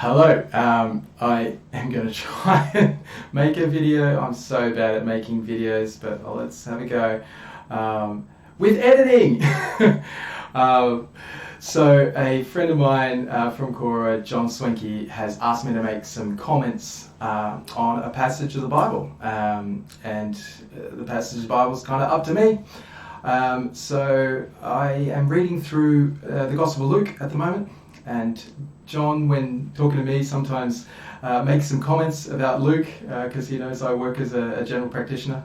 Hello, I am going to try and make a video. I'm so bad at making videos, but let's have a go. With editing! So a friend of mine from Cora, John Swenke, has asked me to make some comments on a passage of the Bible. The passage of the Bible is kind of up to me. So I am reading through the Gospel of Luke at the moment. And John, when talking to me, sometimes makes some comments about Luke because he knows I work as a general practitioner.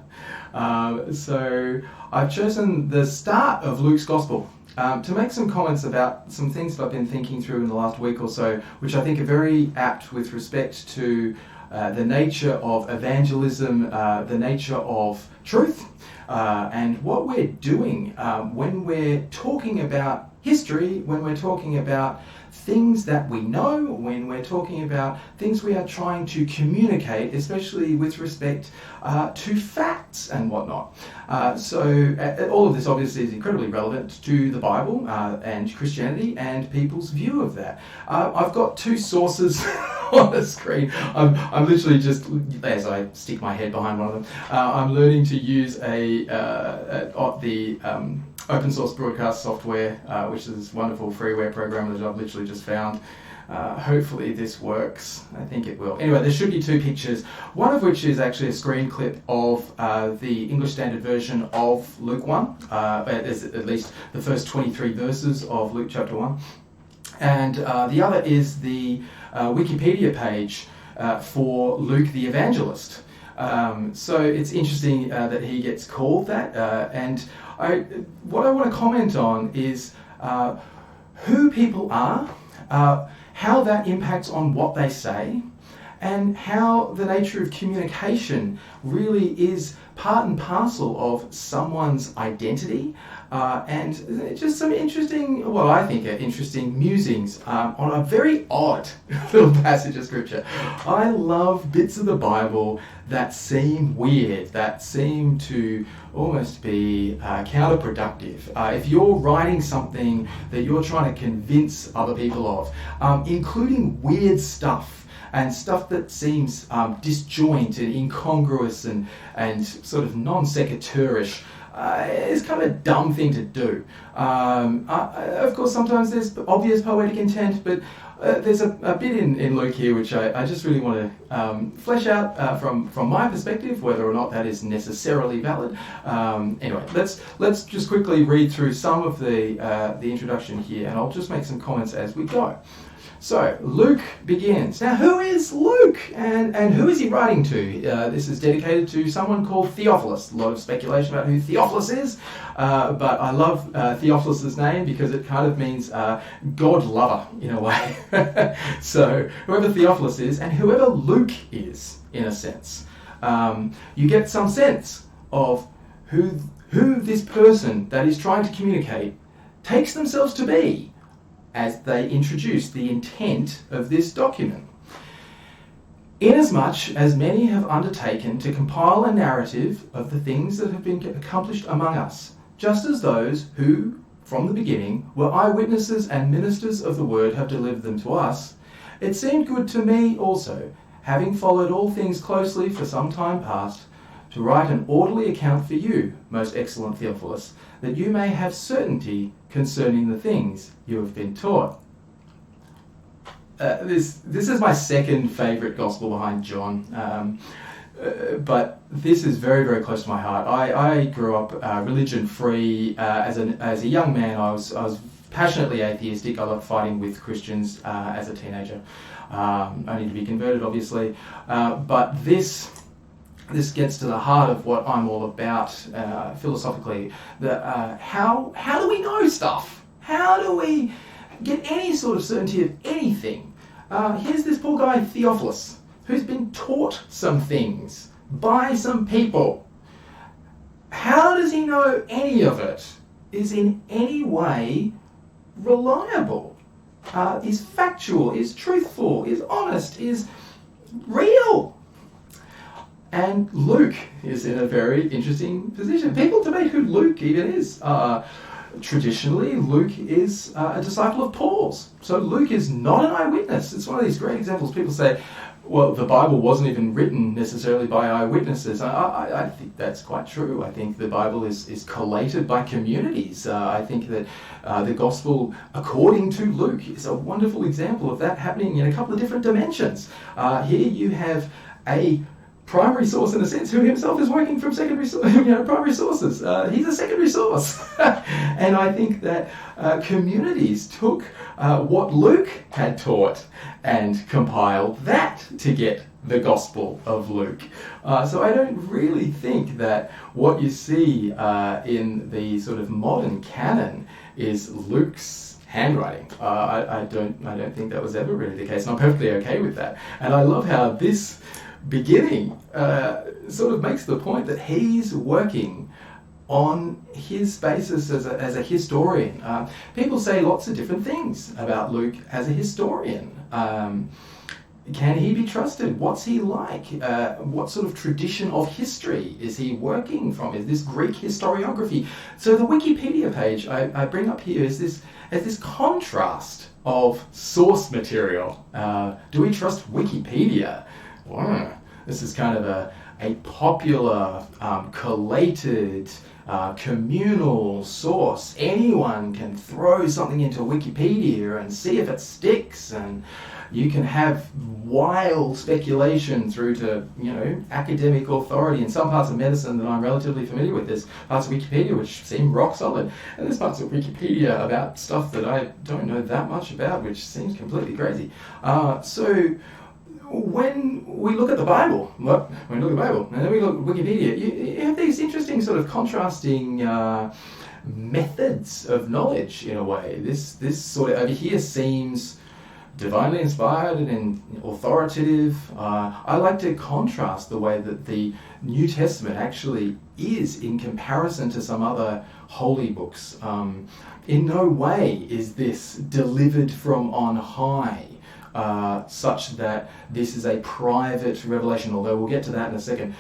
So I've chosen the start of Luke's Gospel to make some comments about some things that I've been thinking through in the last week or so, which I think are very apt with respect to the nature of evangelism, the nature of truth, and what we're doing when we're talking about history, when we're talking about things that we know, when we're talking about things we are trying to communicate, especially with respect to facts and whatnot. So all of this obviously is incredibly relevant to the Bible and Christianity and people's view of that. I've got two sources on the screen. I'm literally just, as I stick my head behind one of them, I'm learning to use the open source broadcast software, which is this wonderful freeware program that I've literally just found. Hopefully this works. I think it will. Anyway, there should be two pictures, one of which is actually a screen clip of the English Standard Version of Luke 1, at least the first 23 verses of Luke chapter 1. And the other is the Wikipedia page for Luke the Evangelist. So it's interesting that he gets called that. And what I want to comment on is who people are, how that impacts on what they say, and how the nature of communication really is part and parcel of someone's identity, and just some interesting, well, I think are interesting musings on a very odd little passage of scripture. I love bits of the Bible that seem weird, that seem to almost be counterproductive. If you're writing something that you're trying to convince other people of, including weird stuff, and stuff that seems disjoint and incongruous and sort of non-sequitur-ish, is kind of a dumb thing to do. Of course, sometimes there's obvious poetic intent, but there's a bit in Luke here which I just really want to flesh out from my perspective, whether or not that is necessarily valid. Anyway, let's just quickly read through some of the introduction here, and I'll just make some comments as we go. So, Luke begins. Now, who is Luke? And who is he writing to? This is dedicated to someone called Theophilus. A lot of speculation about who Theophilus is, but I love Theophilus' name because it kind of means God lover in a way. So, whoever Theophilus is, and whoever Luke is, in a sense, you get some sense of who this person that is trying to communicate takes themselves to be, as they introduce the intent of this document. Inasmuch as many have undertaken to compile a narrative of the things that have been accomplished among us, just as those who, from the beginning, were eyewitnesses and ministers of the word have delivered them to us, it seemed good to me also, having followed all things closely for some time past, to write an orderly account for you, most excellent Theophilus, that you may have certainty concerning the things you have been taught. This is my second favourite gospel behind John, but this is very, very close to my heart. I grew up religion-free. As a young man, I was passionately atheistic. I loved fighting with Christians as a teenager, only to be converted, obviously. But this gets to the heart of what I'm all about philosophically. How do we know stuff? How do we get any sort of certainty of anything? Here's this poor guy Theophilus, who's been taught some things by some people. How does he know any of it is in any way reliable, is factual, is truthful, is honest, is real? And Luke is in a very interesting position. People debate who Luke even is. Traditionally, Luke is a disciple of Paul's. So Luke is not an eyewitness. It's one of these great examples. People say, well, the Bible wasn't even written necessarily by eyewitnesses. I think that's quite true. I think the Bible is collated by communities. I think that the Gospel, according to Luke, is a wonderful example of that happening in a couple of different dimensions. Here you have a primary source, in a sense, who himself is working from primary sources. He's a secondary source. And I think that communities took what Luke had taught and compiled that to get the Gospel of Luke. So I don't really think that what you see in the sort of modern canon is Luke's handwriting. I don't think that was ever really the case, and I'm perfectly okay with that. And I love how this beginning sort of makes the point that he's working on his basis as a historian. People say lots of different things about Luke as a historian. Can he be trusted? What's he like? What sort of tradition of history is he working from? Is this Greek historiography? So the Wikipedia page I bring up here is this contrast of source material. Do we trust Wikipedia? This is kind of a popular, collated, communal source. Anyone can throw something into Wikipedia and see if it sticks, and you can have wild speculation through to, academic authority. In some parts of medicine that I'm relatively familiar with, there's parts of Wikipedia which seem rock solid, and there's parts of Wikipedia about stuff that I don't know that much about, which seems completely crazy. So when we look at the Bible, and then we look at Wikipedia, you have these interesting sort of contrasting methods of knowledge in a way. This sort of over here seems divinely inspired and authoritative. I like to contrast the way that the New Testament actually is in comparison to some other holy books. In no way is this delivered from on high, such that this is a private revelation, although we'll get to that in a second.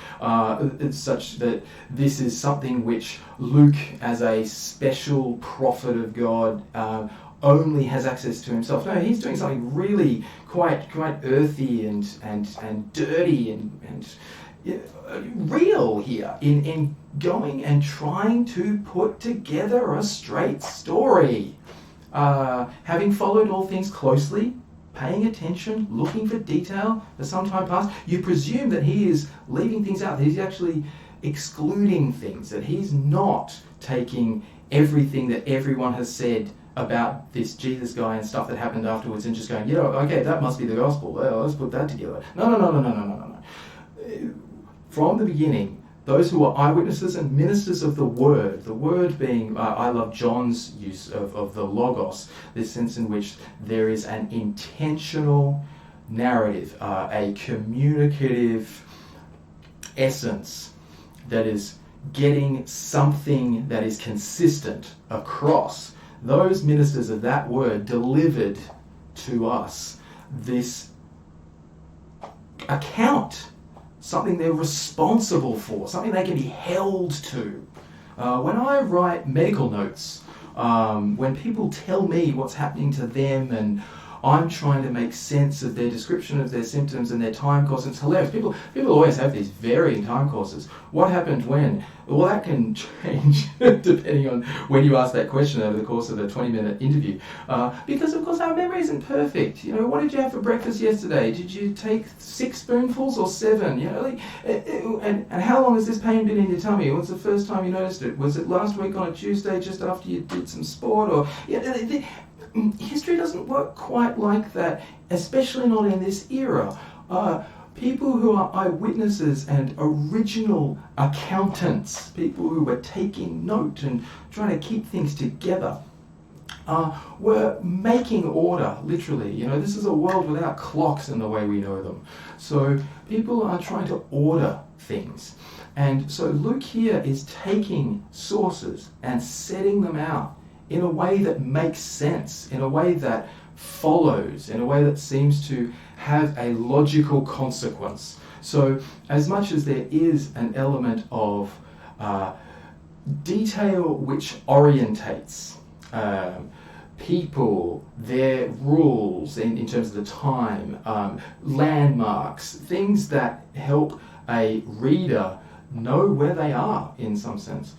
It's such that this is something which Luke, as a special prophet of God, only has access to himself. No, he's doing something really quite earthy and dirty and real here in going and trying to put together a straight story. Having followed all things closely, paying attention, looking for detail for some time past, you presume that he is leaving things out, that he's actually excluding things, that he's not taking everything that everyone has said about this Jesus guy and stuff that happened afterwards and just going, okay, that must be the gospel. Well, let's put that together. No. From the beginning, those who are eyewitnesses and ministers of the word being, I love John's use of the logos, this sense in which there is an intentional narrative, a communicative essence that is getting something that is consistent across. Those ministers of that word delivered to us this account, something they're responsible for, something they can be held to. When I write medical notes, when people tell me what's happening to them and I'm trying to make sense of their description of their symptoms and their time course, it's hilarious. People always have these varying time courses. What happened when? Well, that can change depending on when you ask that question over the course of a 20-minute interview. Because, of course, our memory isn't perfect. What did you have for breakfast yesterday? Did you take 6 spoonfuls or 7? And how long has this pain been in your tummy? When's the first time you noticed it? Was it last week on a Tuesday just after you did some sport? Or history doesn't work quite like that, especially not in this era. People who are eyewitnesses and original accountants, people who were taking note and trying to keep things together, were making order, literally. This is a world without clocks in the way we know them. So people are trying to order things. And so Luke here is taking sources and setting them out in a way that makes sense, in a way that follows, in a way that seems to have a logical consequence. So as much as there is an element of detail which orientates people, their rules in terms of the time, landmarks, things that help a reader know where they are in some sense.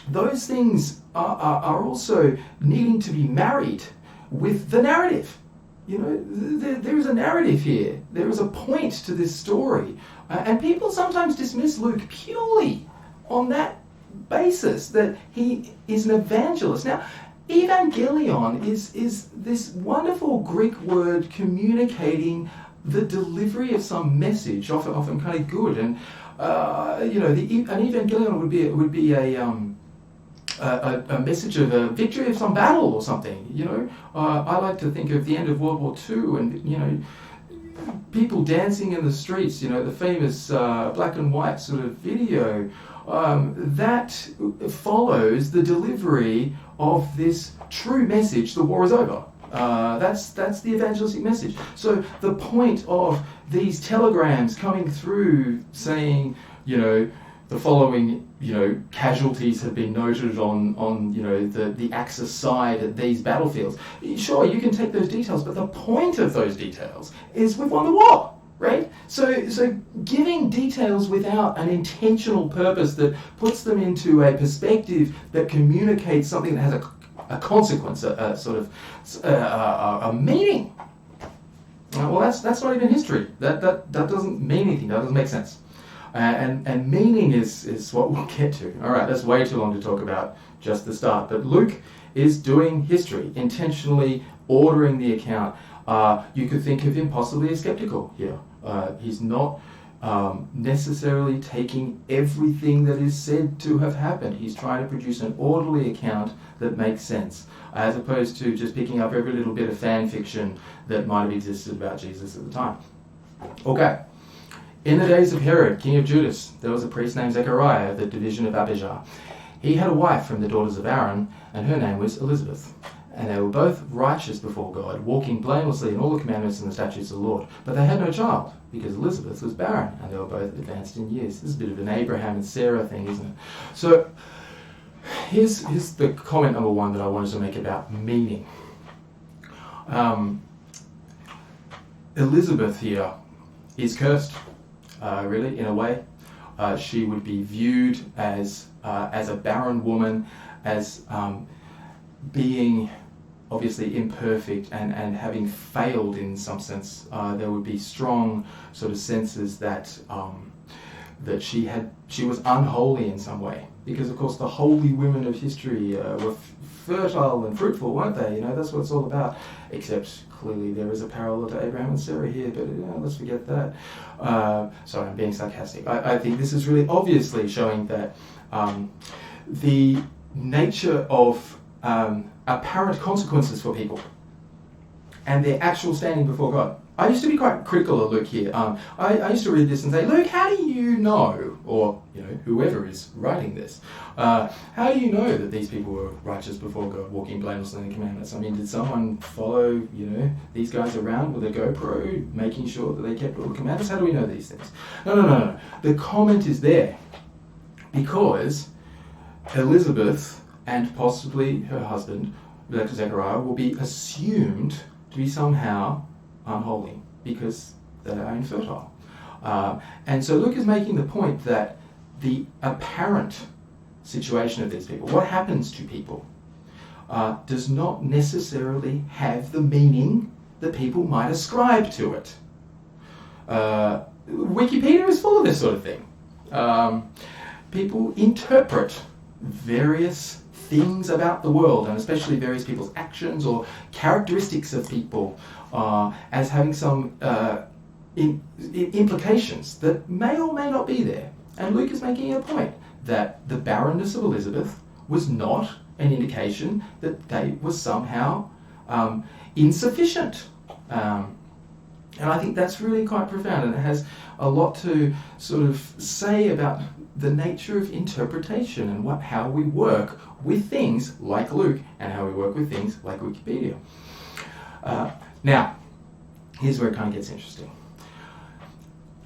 Those things are also needing to be married with the narrative. You know, there is a narrative here. There is a point to this story. And people sometimes dismiss Luke purely on that basis, that he is an evangelist. Now, evangelion is this wonderful Greek word communicating the delivery of some message, often kind of good. And you know, an evangelion would be a message of a victory of some battle or something. You know, I like to think of the end of World War II, and you know, people dancing in the streets. You know, the famous black and white sort of video that follows the delivery of this true message: the war is over. That's the evangelistic message. So the point of these telegrams coming through saying, you know, the following, you know, casualties have been noted on you know, the Axis side at these battlefields. Sure, you can take those details, but the point of those details is we've won the war, right? So giving details without an intentional purpose that puts them into a perspective that communicates something that has a consequence, a sort of a meaning. Well, that's not even history. That doesn't mean anything. That doesn't make sense. And meaning is what we'll get to. All right, that's way too long to talk about just the start. But Luke is doing history, intentionally ordering the account. You could think of him possibly as skeptical here. He's not necessarily taking everything that is said to have happened. He's trying to produce an orderly account that makes sense, as opposed to just picking up every little bit of fan fiction that might have existed about Jesus at the time. Okay. In the days of Herod, king of Judas, there was a priest named Zechariah of the division of Abijah. He had a wife from the daughters of Aaron, and her name was Elizabeth. And they were both righteous before God, walking blamelessly in all the commandments and the statutes of the Lord. But they had no child, because Elizabeth was barren, and they were both advanced in years. This is a bit of an Abraham and Sarah thing, isn't it? So here's the comment number one that I wanted to make about meaning. Elizabeth here is cursed. Really, in a way. She would be viewed as a barren woman, as being obviously imperfect and having failed in some sense. There would be strong sort of senses that she was unholy in some way, because of course the holy women of history were fertile and fruitful, weren't they? You know, that's what it's all about. Except clearly there is a parallel to Abraham and Sarah here, but let's forget that. Sorry, I'm being sarcastic. I think this is really obviously showing that the nature of apparent consequences for people and their actual standing before God. I used to be quite critical of Luke here. I used to read this and say, Luke, how do you know, or you know, whoever is writing this, how do you know that these people were righteous before God, walking blamelessly in the commandments? I mean, did someone follow, you know, these guys around with a GoPro, making sure that they kept all the commandments? How do we know these things? No. The comment is there because Elizabeth and possibly her husband, Zechariah, will be assumed to be somehow unholy because they are infertile. And so Luke is making the point that the apparent situation of these people, what happens to people, does not necessarily have the meaning that people might ascribe to it. Wikipedia is full of this sort of thing. People interpret various things about the world, and especially various people's actions or characteristics of people, as having some implications that may or may not be there. And Luke is making a point that the barrenness of Elizabeth was not an indication that they were somehow insufficient. And I think that's really quite profound, and it has a lot to sort of say about the nature of interpretation and how we work with things like Luke and how we work with things like Wikipedia. Now, here's where it kind of gets interesting.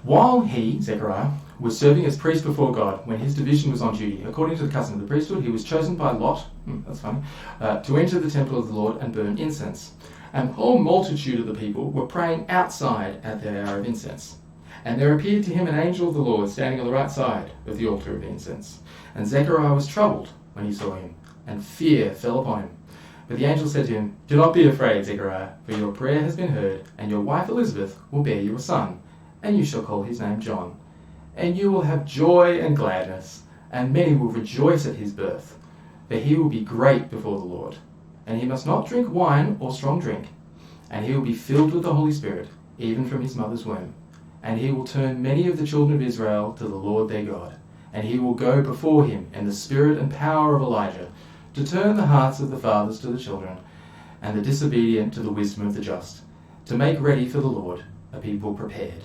While he, Zechariah, was serving as priest before God when his division was on duty. According to the custom of the priesthood, he was chosen by lot, that's funny, to enter the temple of the Lord and burn incense. And the whole multitude of the people were praying outside at the hour of incense. And there appeared to him an angel of the Lord standing on the right side of the altar of incense. And Zechariah was troubled when he saw him, and fear fell upon him. But the angel said to him, "Do not be afraid, Zechariah, for your prayer has been heard, and your wife Elizabeth will bear you a son, and you shall call his name John. And you will have joy and gladness, and many will rejoice at his birth, for he will be great before the Lord. And he must not drink wine or strong drink, and he will be filled with the Holy Spirit, even from his mother's womb. And he will turn many of the children of Israel to the Lord their God. And he will go before him in the spirit and power of Elijah, to turn the hearts of the fathers to the children, and the disobedient to the wisdom of the just, to make ready for the Lord a people prepared."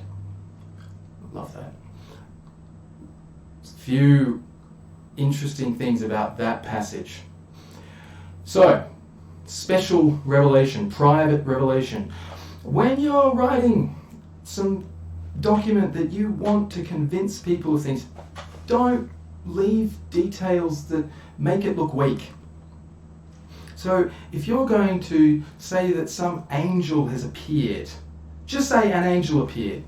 Love that. A few interesting things about that passage. So, special revelation, private revelation. When you're writing some document that you want to convince people of things, don't leave details that make it look weak. So if you're going to say that some angel has appeared, just say an angel appeared.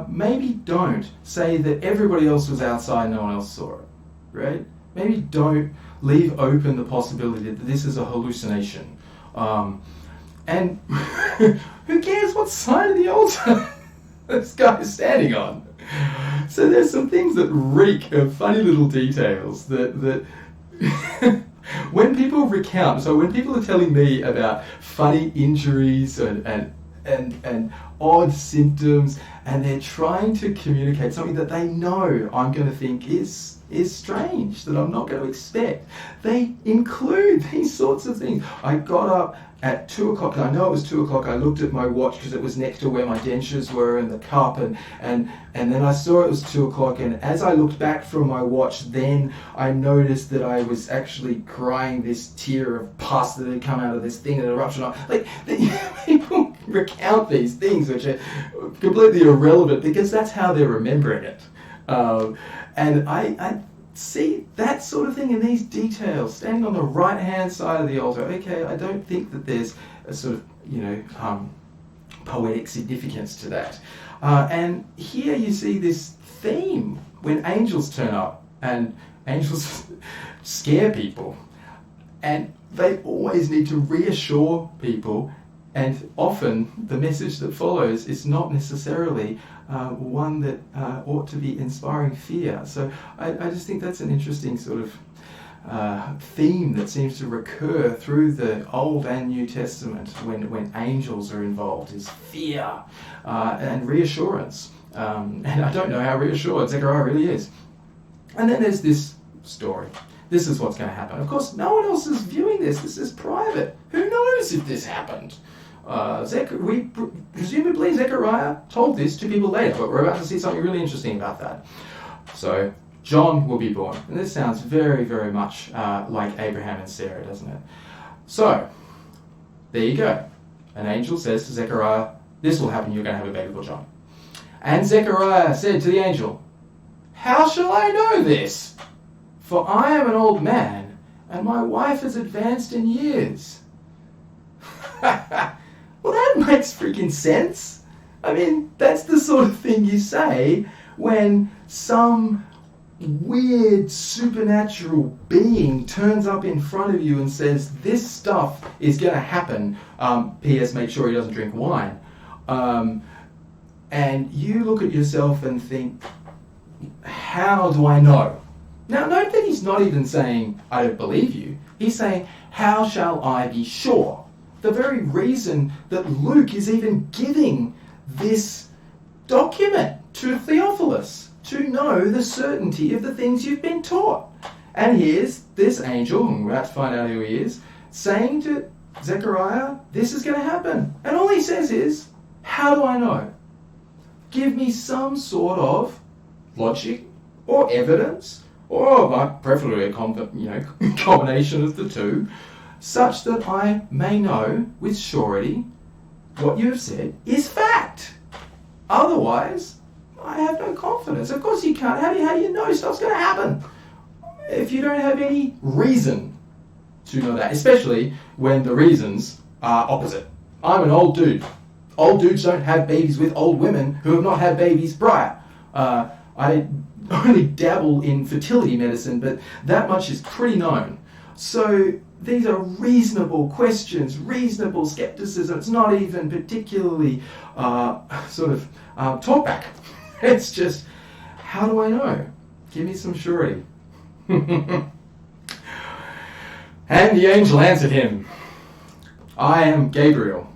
Maybe don't say that everybody else was outside and no one else saw it, right? Maybe don't leave open the possibility that this is a hallucination. And who cares what side of the altar this guy is standing on? So there's some things that reek of funny little details that when people recount, so when people are telling me about funny injuries and odd symptoms, and they're trying to communicate something that they know I'm going to think is strange, that I'm not going to expect, they include these sorts of things. I got up at 2 o'clock, and I know it was 2 o'clock. I looked at my watch because it was next to where my dentures were and the cup, and then I saw it was 2 o'clock, and as I looked back from my watch, then I noticed that I was actually crying this tear of pus that had come out of this thing, an eruption. Like, people recount these things which are completely irrelevant because that's how they're remembering it. And I see that sort of thing in these details, standing on the right-hand side of the altar. Okay, I don't think that there's a sort of, poetic significance to that. And here you see this theme when angels turn up, and angels scare people. And they always need to reassure people, and often the message that follows is not necessarily one that ought to be inspiring fear. So I just think that's an interesting sort of theme that seems to recur through the Old and New Testament when angels are involved, is fear and reassurance. And I don't know how reassured Zechariah really is. And then there's this story. This is what's going to happen. Of course, no one else is viewing this. This is private. Who knows if this happened? We presumably Zechariah told this to people later, but we're about to see something really interesting about that. So John will be born, and this sounds very, very much like Abraham and Sarah, doesn't it? So there you go. An angel says to Zechariah, "This will happen. You're going to have a baby called John." And Zechariah said to the angel, "How shall I know this? For I am an old man, and my wife is advanced in years." Well, that makes freaking sense. I mean, that's the sort of thing you say when some weird supernatural being turns up in front of you and says, "This stuff is going to happen. P.S. Make sure he doesn't drink wine." And you look at yourself and think, how do I know? Now, note that he's not even saying, "I don't believe you." He's saying, "How shall I be sure?" The very reason that Luke is even giving this document to Theophilus, to know the certainty of the things you've been taught. And here's this angel, and we're about to find out who he is, saying to Zechariah, "This is going to happen." And all he says is, "How do I know?" Give me some sort of logic or evidence, or preferably a combination of the two, such that I may know with surety what you have said is fact. Otherwise, I have no confidence. Of course you can't. How do you know stuff's going to happen if you don't have any reason to know that? Especially when the reasons are opposite. I'm an old dude. Old dudes don't have babies with old women who have not had babies prior. I only dabble in fertility medicine, but that much is pretty known. So these are reasonable questions, reasonable skepticism. It's not even particularly talk back. It's just, how do I know? Give me some surety. And the angel answered him, I am Gabriel.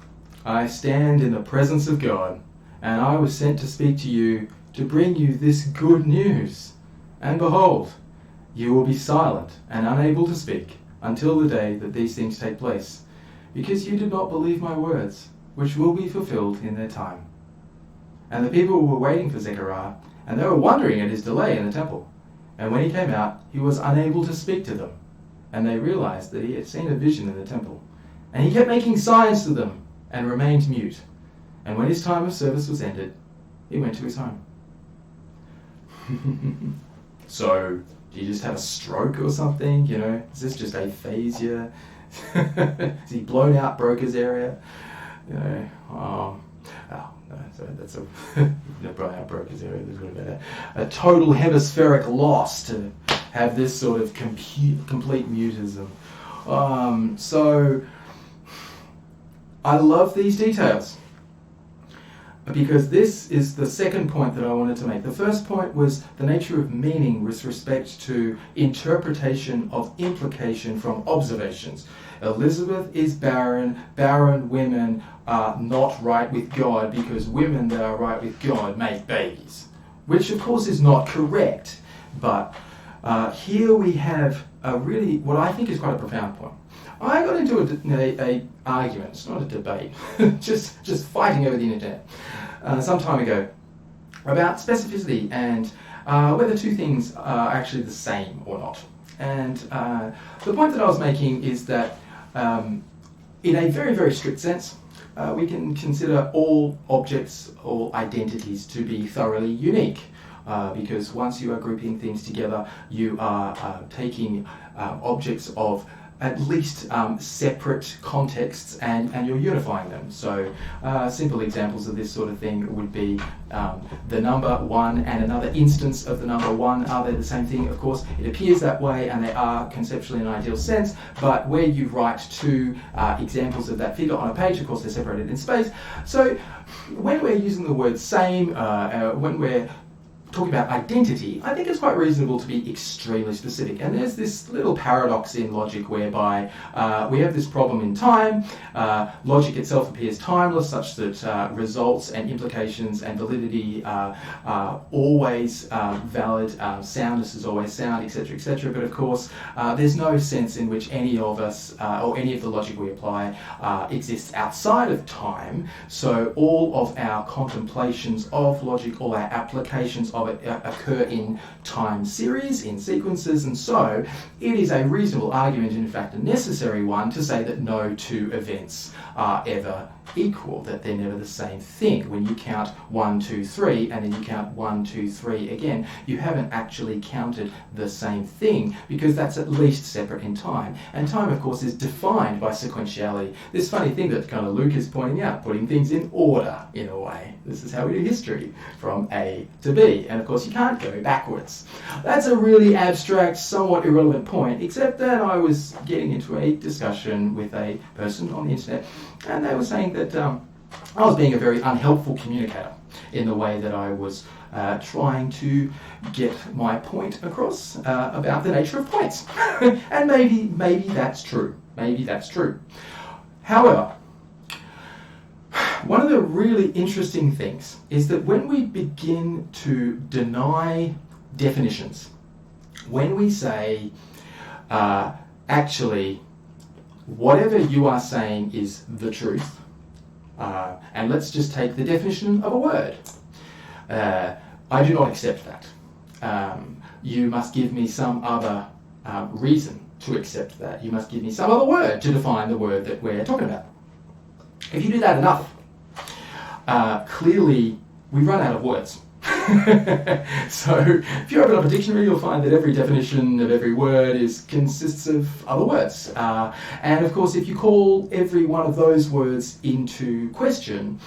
I stand in the presence of God, and I was sent to speak to you to bring you this good news. And behold, you will be silent and unable to speak until the day that these things take place, because you did not believe my words, which will be fulfilled in their time. And the people were waiting for Zechariah, and they were wondering at his delay in the temple. And when he came out, he was unable to speak to them. And they realized that he had seen a vision in the temple. And he kept making signs to them and remained mute. And when his time of service was ended, he went to his home. So, do you just have a stroke or something? You know, is this just aphasia? Is he blown out Broca's area? You know, no, sorry, that's a blown out Broca's area. There's going to be a total hemispheric loss to have this sort of complete mutism. So, I love these details, because this is the second point that I wanted to make. The first point was the nature of meaning with respect to interpretation of implication from observations. Elizabeth is barren. Barren women are not right with God, because women that are right with God make babies, which of course is not correct. But here we have what I think is quite a profound point. I got into a argument, it's not a debate, just fighting over the internet some time ago about specificity and whether two things are actually the same or not. And the point that I was making is that in a very, very strict sense, we can consider all objects, all identities to be thoroughly unique. Because once you are grouping things together, you are taking objects of at least separate contexts and you're unifying them. So simple examples of this sort of thing would be the number 1 and another instance of the number 1. Are they the same thing? Of course, it appears that way, and they are conceptually in an ideal sense, but where you write two examples of that figure on a page, of course they're separated in space. So when we're using the word same, when we're talking about identity, I think it's quite reasonable to be extremely specific. And there's this little paradox in logic whereby we have this problem in time. Logic itself appears timeless, such that results and implications and validity are always valid, soundness is always sound, etc., etc. But of course, there's no sense in which any of us, or any of the logic we apply, exists outside of time. So all of our contemplations of logic, all our applications of it occur in time series, in sequences, and so it is a reasonable argument, in fact a necessary one, to say that no two events are ever equal, that they're never the same thing. When you count 1, 2, 3 and then you count 1, 2, 3 again, you haven't actually counted the same thing, because that's at least separate in time. And time, of course, is defined by sequentiality. This funny thing that kind of Luke is pointing out, putting things in order in a way. This is how we do history, from A to B. And of course you can't go backwards. That's a really abstract, somewhat irrelevant point, except that I was getting into a discussion with a person on the internet, and they were saying that I was being a very unhelpful communicator in the way that I was trying to get my point across about the nature of points. And maybe that's true. Maybe that's true. However, one of the really interesting things is that when we begin to deny definitions, when we say, actually, whatever you are saying is the truth, and let's just take the definition of a word. I do not accept that. You must give me some other reason to accept that. You must give me some other word to define the word that we're talking about. If you do that enough, clearly we run out of words. So if you open up a dictionary, you'll find that every definition of every word consists of other words. And of course, if you call every one of those words into question,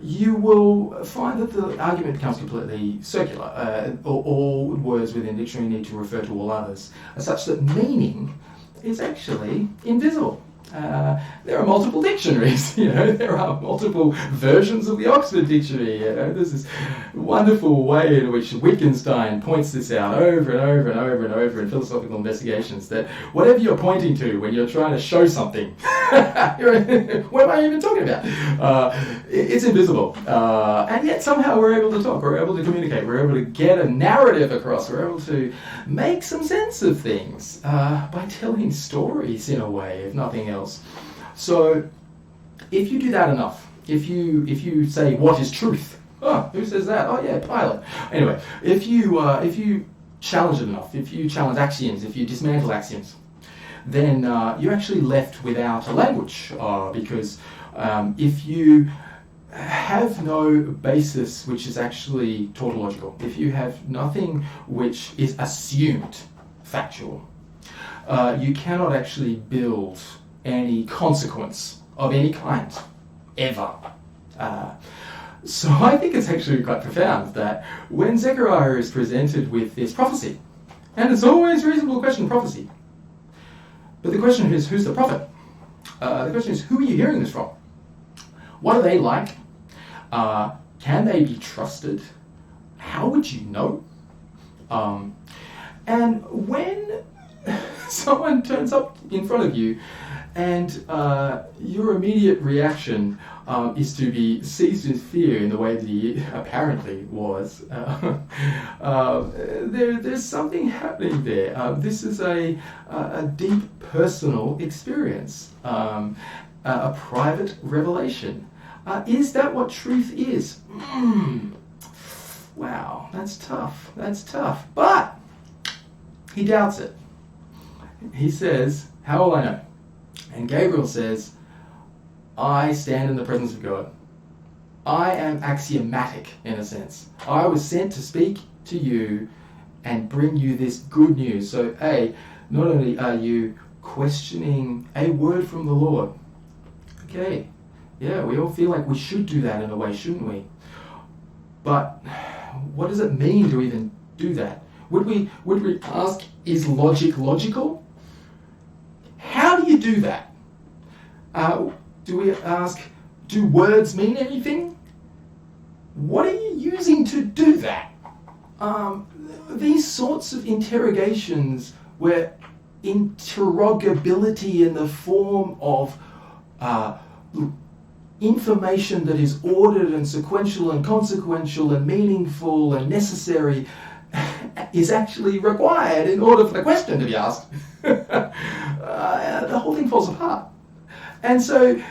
you will find that the argument becomes completely circular. All words within a dictionary need to refer to all others, such that meaning is actually invisible. There are multiple dictionaries, there are multiple versions of the Oxford Dictionary. There's this wonderful way in which Wittgenstein points this out over and over and over and over in philosophical investigations, that whatever you're pointing to when you're trying to show something, what am I even talking about? It's invisible. And yet somehow we're able to talk, we're able to communicate, we're able to get a narrative across, we're able to make some sense of things by telling stories in a way, if nothing else. So if you do that enough, if you say, what is truth? Oh, who says that? Oh yeah, Pilate. Anyway, if you challenge it enough, if you challenge axioms, if you dismantle axioms, then you're actually left without a language, because if you have no basis which is actually tautological, if you have nothing which is assumed factual, you cannot actually build any consequence of any kind, ever. So I think it's actually quite profound that when Zechariah is presented with this prophecy, and it's always reasonable to question prophecy, but the question is, who's the prophet? The question is, who are you hearing this from? What are they like? Can they be trusted? How would you know? And when someone turns up in front of you and your immediate reaction is to be seized with fear in the way that he apparently was, there's something happening there. This is a deep personal experience, a private revelation. Is that what truth is? Wow, that's tough. That's tough. But he doubts it. He says, how will I know? And Gabriel says, I stand in the presence of God. I am axiomatic in a sense. I was sent to speak to you and bring you this good news. So, not only are you questioning a word from the Lord, okay, yeah, we all feel like we should do that in a way, shouldn't we? But what does it mean to even do that? Would we ask, is logic logical? How do you do that? Do we ask, do words mean anything? What are you using to do that? These sorts of interrogations where interrogability in the form of information that is ordered and sequential and consequential and meaningful and necessary is actually required in order for the question to be asked, the whole thing falls apart. And so,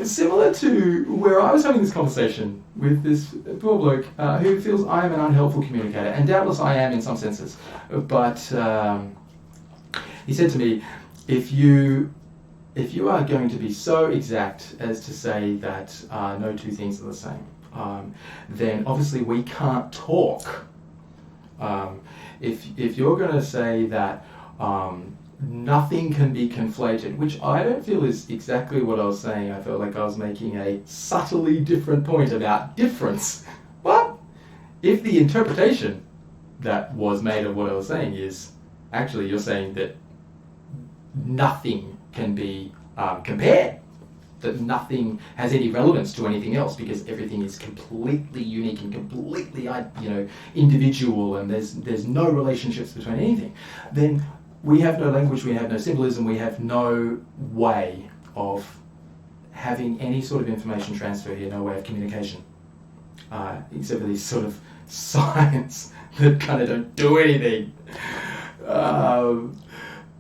similar to where I was having this conversation with this poor bloke who feels I am an unhelpful communicator, and doubtless I am in some senses, but he said to me, if you are going to be so exact as to say that no two things are the same, then obviously we can't talk. If you're going to say that nothing can be conflated, which I don't feel is exactly what I was saying. I felt like I was making a subtly different point about difference. But if the interpretation that was made of what I was saying is actually you're saying that nothing can be compared, that nothing has any relevance to anything else because everything is completely unique and completely individual, and there's no relationships between anything, then we have no language, we have no symbolism, we have no way of having any sort of information transfer here, no way of communication, except for these sort of signs that kind of don't do anything.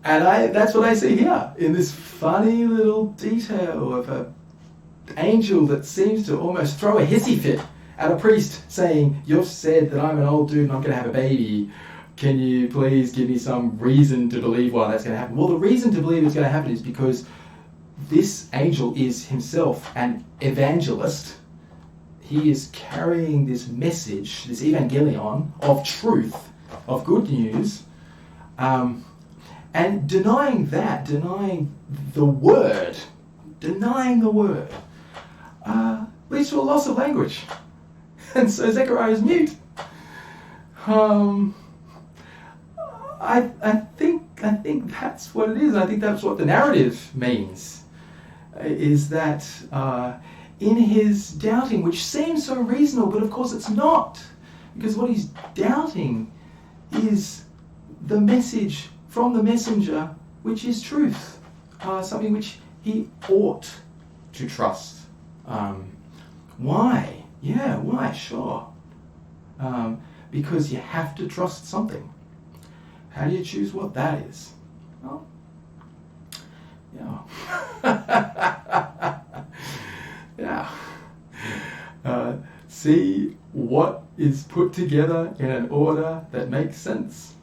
And that's what I see here, in this funny little detail of an angel that seems to almost throw a hissy fit at a priest saying, you've said that I'm an old dude and I'm going to have a baby. Can you please give me some reason to believe why that's going to happen? Well, the reason to believe it's going to happen is because this angel is himself an evangelist. he is carrying this message, this evangelion of truth, of good news, and denying the word, leads to a loss of language. And so Zechariah is mute. I think that's what it is. I think that's what the narrative means, is that in his doubting, which seems so reasonable, but of course it's not, because what he's doubting is the message from the messenger, which is truth, something which he ought to trust. Why? Yeah, why? Sure. Because you have to trust something. How do you choose what that is? Well, yeah. See what is put together in an order that makes sense,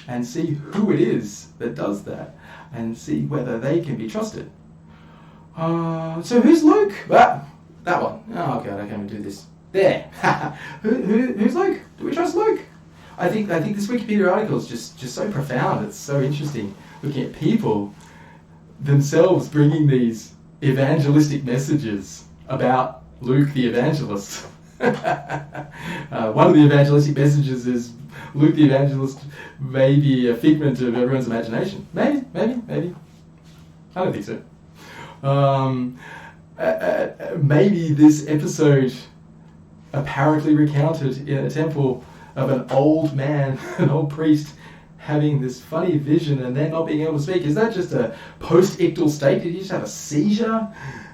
and see who it is that does that, and see whether they can be trusted. So who's Luke? That one. Oh God, I can't even do this. There. Who's Luke? Do we trust Luke? I think this Wikipedia article is just so profound. It's so interesting looking at people themselves bringing these evangelistic messages about Luke the evangelist. One of the evangelistic messages is Luke the evangelist may be a figment of everyone's imagination. Maybe. I don't think so. Maybe this episode apparently recounted in a temple of an old man, an old priest, having this funny vision and then not being able to speak. Is that just a post-ictal state? Did he just have a seizure?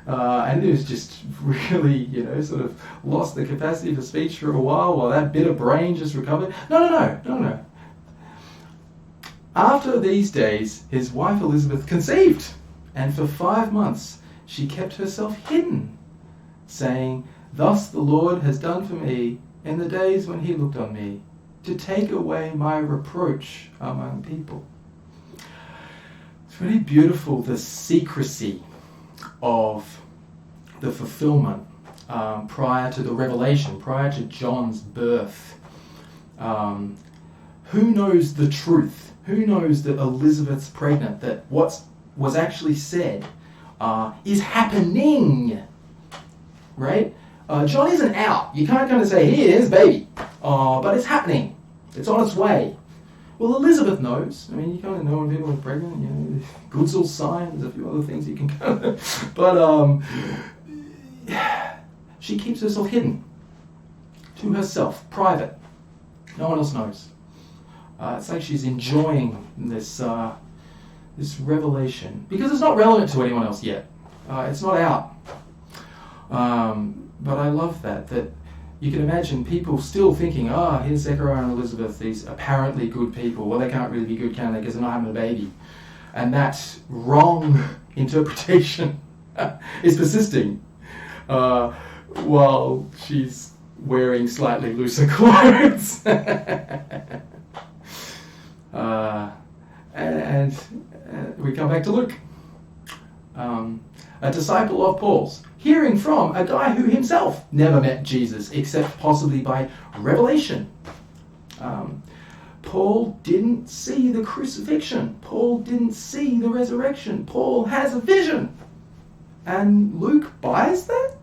And he was just really, sort of lost the capacity for speech for a while that bit of brain just recovered? No. After these days, his wife Elizabeth conceived, and for 5 months she kept herself hidden, saying, "Thus the Lord has done for me in the days when he looked on me, to take away my reproach among people." It's really beautiful, the secrecy of the fulfillment prior to the revelation, prior to John's birth. Who knows the truth? Who knows that Elizabeth's pregnant, that what was actually said is happening, right? John isn't out. You can't kind of say, here's baby. But it's happening. It's on its way. Well, Elizabeth knows. I mean, you kind of know when people are pregnant, Goodsell's sign, there's a few other things you can kind of... But she keeps herself hidden to herself, private. No one else knows. It's like she's enjoying this revelation, because it's not relevant to anyone else yet. It's not out. But I love that you can imagine people still thinking, here's Zechariah and Elizabeth, these apparently good people. Well, they can't really be good, can they? Because they're not having a baby. And that wrong interpretation is persisting while she's wearing slightly looser clothes. And we come back to Luke, a disciple of Paul's, hearing from a guy who himself never met Jesus except possibly by revelation. Paul didn't see the crucifixion. Paul didn't see the resurrection. Paul has a vision. And Luke buys that.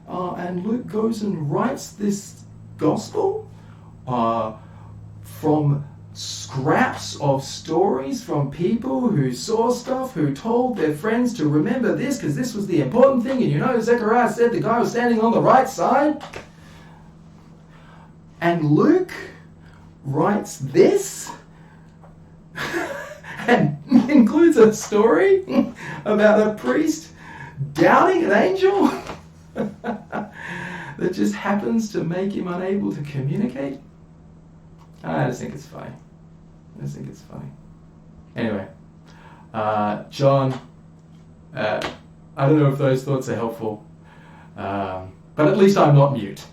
And Luke goes and writes this gospel from scraps of stories from people who saw stuff, who told their friends to remember this because this was the important thing. And Zechariah said the guy was standing on the right side. And Luke writes this and includes a story about a priest doubting an angel that just happens to make him unable to communicate. I just think it's funny. Anyway, John, I don't know if those thoughts are helpful, but at least I'm not mute.